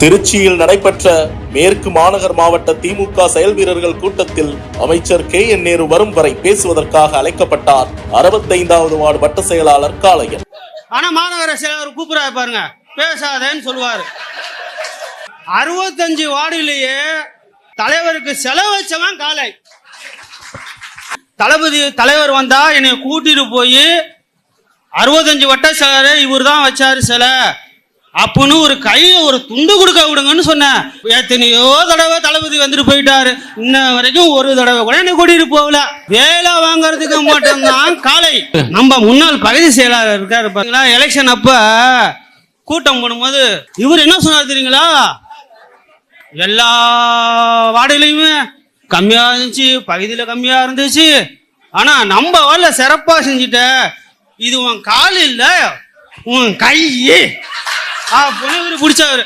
திருச்சியில் நடைபெற்ற மேற்கு மாநகர் மாவட்ட திமுக செயல் வீரர்கள் கூட்டத்தில் அமைச்சர் KN நேரு வரும் வரை பேசுவதற்காக அழைக்கப்பட்டார் 65வது வார்டு வட்ட செயலாளர் காளையன். ஆனா மாநகர செயலாளர் கூப்பிடாரு பாருங்க, பேசாதேன்னு சொல்லுவாரு. 65 வார்டிலேயே தலைவருக்கு செலவு வச்சவன் காளை. தலைவர் வந்தா என்னை கூட்டிட்டு போய் 65 வட்ட செயலர் இவர் தான் வச்சாரு சில அப்படின்னு ஒரு கையை ஒரு துண்டு கொடுக்க விடுங்கன்னு சொன்னேன். எத்தனையோ தடவை தளபதி வந்துட்டு போயிட்டாரு, இன்ன வரைக்கும் ஒரு தடவை கூட என்ன கூட்டிட்டு போகல. வேலை வாங்கறதுக்கு மட்டும்தான் காளை. நம்ம முன்னாள் பகுதி செயலாளர் இருக்காரு பாத்தீங்களா, எலெக்ஷன் அப்ப கூட்டம் போடும்போது இவர் என்ன சொன்னார் தெரியுங்களா, எல்லா வார்டுலையுமே கம்மியா இருந்துச்சு, பகுதியில கம்மியா இருந்துச்சு, ஆனா நம்ம வார்டுல சிறப்பா செஞ்சுட்ட, இது உன் கால் இல்ல உன் கை அப்படின்னு பிடிச்சவரு.